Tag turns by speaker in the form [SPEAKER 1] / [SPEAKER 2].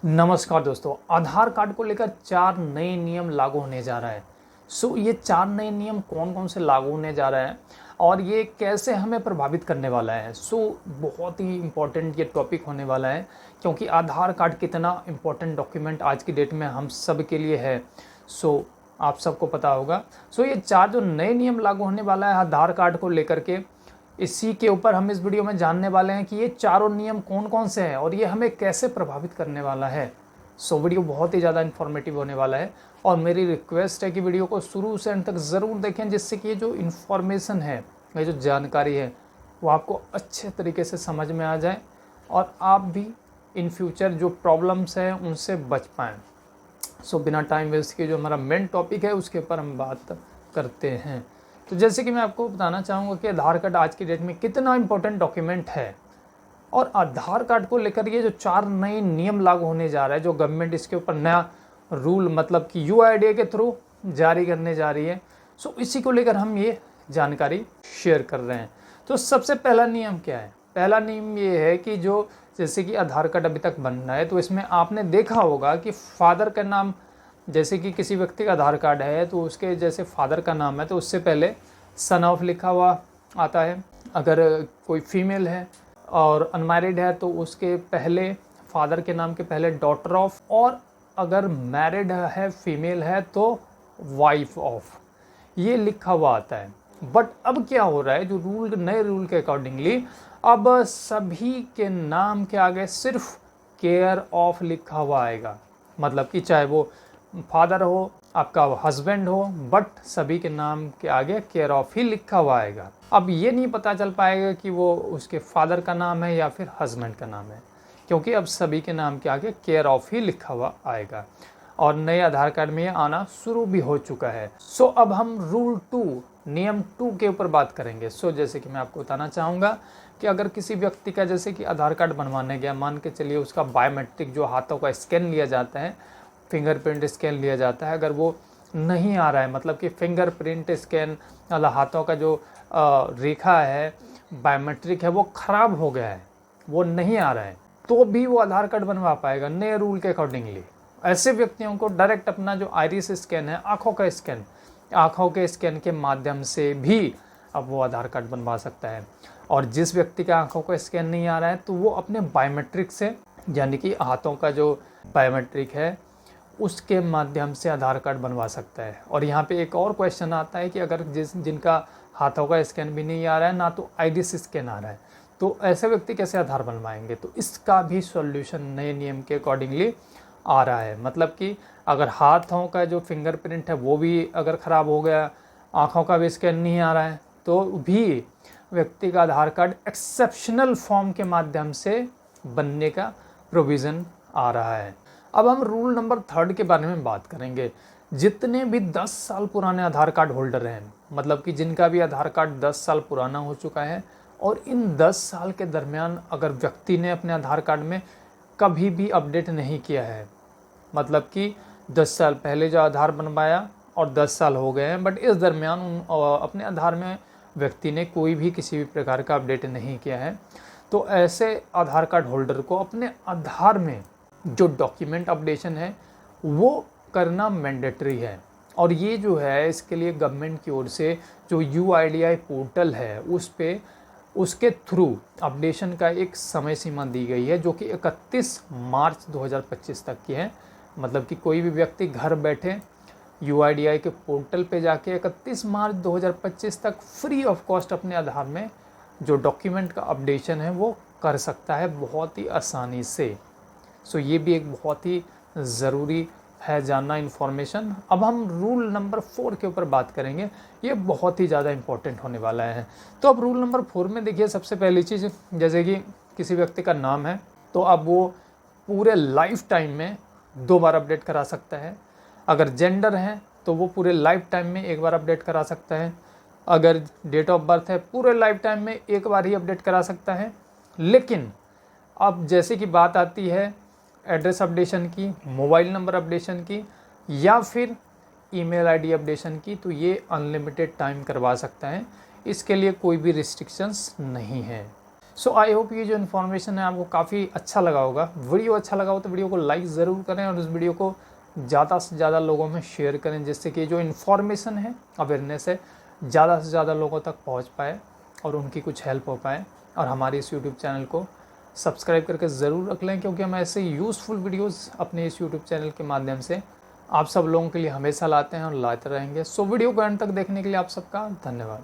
[SPEAKER 1] नमस्कार दोस्तों, आधार कार्ड को लेकर 4 नए नियम लागू होने जा रहा है। ये 4 नए नियम कौन कौन से लागू होने जा रहे हैं और ये कैसे हमें प्रभावित करने वाला है। बहुत ही इम्पोर्टेंट ये टॉपिक होने वाला है, क्योंकि आधार कार्ड कितना इम्पोर्टेंट डॉक्यूमेंट आज की डेट में हम सब के लिए है। आप सबको पता होगा। ये 4 जो नए नियम लागू होने वाला है आधार कार्ड को लेकर के, इसी के ऊपर हम इस वीडियो में जानने वाले हैं कि ये चारों नियम कौन कौन से हैं और ये हमें कैसे प्रभावित करने वाला है। वीडियो बहुत ही ज़्यादा इन्फॉर्मेटिव होने वाला है और मेरी रिक्वेस्ट है कि वीडियो को शुरू से अंत तक ज़रूर देखें, जिससे कि ये जो इन्फॉर्मेशन है, ये जो जानकारी है, वो आपको अच्छे तरीके से समझ में आ जाए और आप भी इन फ्यूचर जो प्रॉब्लम्स हैं उनसे बच पाएँ। बिना टाइम वेस्ट किए जो हमारा मेन टॉपिक है उसके ऊपर हम बात करते हैं। तो जैसे कि मैं आपको बताना चाहूँगा कि आधार कार्ड आज की डेट में कितना इम्पोर्टेंट डॉक्यूमेंट है और आधार कार्ड को लेकर ये जो 4 नए नियम लागू होने जा रहा है, जो गवर्नमेंट इसके ऊपर नया रूल मतलब कि UIDAI के थ्रू जारी करने जा रही है। इसी को लेकर हम ये जानकारी शेयर कर रहे हैं। तो सबसे पहला नियम क्या है? पहला नियम ये है कि जो जैसे कि आधार कार्ड अभी तक बन रहा है, तो इसमें आपने देखा होगा कि फादर का नाम, जैसे कि किसी व्यक्ति का आधार कार्ड है तो उसके जैसे फादर का नाम है तो उससे पहले सन ऑफ लिखा हुआ आता है। अगर कोई फीमेल है और अनमैरिड है तो उसके पहले फादर के नाम के पहले डॉटर ऑफ, और अगर मैरिड है फीमेल है तो वाइफ ऑफ, ये लिखा हुआ आता है। बट अब क्या हो रहा है, जो नए रूल के अकॉर्डिंगली अब सभी के नाम के आगे सिर्फ केयर ऑफ लिखा हुआ आएगा। मतलब कि चाहे वो फादर हो, आपका हस्बैंड हो, बट सभी के नाम के आगे केयर ऑफ ही लिखा हुआ आएगा। अब ये नहीं पता चल पाएगा कि वो उसके फादर का नाम है या फिर हस्बैंड का नाम है, क्योंकि अब सभी के नाम के आगे केयर ऑफ ही लिखा हुआ आएगा और नए आधार कार्ड में ये आना शुरू भी हो चुका है। अब हम रूल 2 नियम 2 के ऊपर बात करेंगे। जैसे कि मैं आपको बताना चाहूँगा कि अगर किसी व्यक्ति का जैसे कि आधार कार्ड बनवाने गया, मान के चलिए उसका बायोमेट्रिक जो हाथों का स्कैन लिया जाता है, फिंगरप्रिंट स्कैन लिया जाता है, अगर वो नहीं आ रहा है, मतलब कि फिंगरप्रिंट स्कैन वाला हाथों का जो रेखा है, बायोमेट्रिक है, वो ख़राब हो गया है, वो नहीं आ रहा है, तो भी वो आधार कार्ड बनवा पाएगा नए रूल के अकॉर्डिंगली। ऐसे व्यक्तियों को डायरेक्ट अपना जो आइरिस स्कैन है, आँखों के स्कैन के माध्यम से भी अब वो आधार कार्ड बनवा सकता है। और जिस व्यक्ति का आँखों का स्कैन नहीं आ रहा है तो वो अपने बायोमेट्रिक से, यानी कि हाथों का जो बायोमेट्रिक है उसके माध्यम से आधार कार्ड बनवा सकता है। और यहाँ पे एक और क्वेश्चन आता है कि अगर जिनका हाथों का स्कैन भी नहीं आ रहा है, ना तो आइरिस स्कैन आ रहा है, तो ऐसे व्यक्ति कैसे आधार बनवाएंगे? तो इसका भी सॉल्यूशन नए नियम के अकॉर्डिंगली आ रहा है। मतलब कि अगर हाथों का जो फिंगरप्रिंट है वो भी अगर ख़राब हो गया, आँखों का भी स्कैन नहीं आ रहा है, तो भी व्यक्ति का आधार कार्ड एक्सेप्शनल फॉर्म के माध्यम से बनने का प्रोविज़न आ रहा है। अब हम रूल नंबर 3 के बारे में बात करेंगे। जितने भी 10 साल पुराने आधार कार्ड होल्डर हैं, मतलब कि जिनका भी आधार कार्ड 10 साल पुराना हो चुका है और इन 10 साल के दरमियान अगर व्यक्ति ने अपने आधार कार्ड में कभी भी अपडेट नहीं किया है, मतलब कि 10 साल पहले जो आधार बनवाया और 10 साल हो गए हैं, बट इस दरमियान अपने आधार में व्यक्ति ने कोई भी किसी भी प्रकार का अपडेट नहीं किया है, तो ऐसे आधार कार्ड होल्डर को अपने आधार में जो डॉक्यूमेंट अपडेशन है वो करना मैंडेटरी है। और ये जो है, इसके लिए गवर्नमेंट की ओर से जो UIDAI पोर्टल है उस पे उसके थ्रू अपडेशन का एक समय सीमा दी गई है, जो कि 31 मार्च 2025 तक की है। मतलब कि कोई भी व्यक्ति घर बैठे UIDAI के पोर्टल पे जाके 31 मार्च 2025 तक फ्री ऑफ कॉस्ट अपने आधार में जो डॉक्यूमेंट का अपडेशन है वो कर सकता है, बहुत ही आसानी से। ये भी एक बहुत ही ज़रूरी है जानना इन्फॉर्मेशन। अब हम रूल नंबर 4 के ऊपर बात करेंगे, ये बहुत ही ज़्यादा इम्पोर्टेंट होने वाला है। तो अब रूल नंबर 4 में देखिए, सबसे पहली चीज़, जैसे कि किसी व्यक्ति का नाम है तो अब वो पूरे लाइफ टाइम में 2 बार अपडेट करा सकता है। अगर जेंडर है तो वो पूरे लाइफ टाइम में 1 बार अपडेट करा सकता है। अगर डेट ऑफ बर्थ है, पूरे लाइफ टाइम में 1 बार ही अपडेट करा सकता है। लेकिन अब जैसे कि बात आती है एड्रेस अपडेशन की, मोबाइल नंबर अपडेशन की या फिर ईमेल आईडी अपडेशन की, तो ये अनलिमिटेड टाइम करवा सकता है। इसके लिए कोई भी रिस्ट्रिक्शंस नहीं है। सो आई होप ये जो इन्फॉर्मेशन है आपको काफ़ी अच्छा लगा होगा। वीडियो अच्छा लगा हो तो वीडियो को लाइक ज़रूर करें और इस वीडियो को ज़्यादा से ज़्यादा लोगों में शेयर करें, जिससे कि जो इन्फॉर्मेशन है, अवेयरनेस है, ज़्यादा से ज़्यादा लोगों तक पहुंच पाए और उनकी कुछ हेल्प हो पाए। और हमारे इस यूट्यूब चैनल को सब्सक्राइब करके ज़रूर रख लें, क्योंकि हम ऐसे यूज़फुल वीडियोस अपने इस यूट्यूब चैनल के माध्यम से आप सब लोगों के लिए हमेशा लाते हैं और लाते रहेंगे। सो वीडियो को एंड तक देखने के लिए आप सबका धन्यवाद।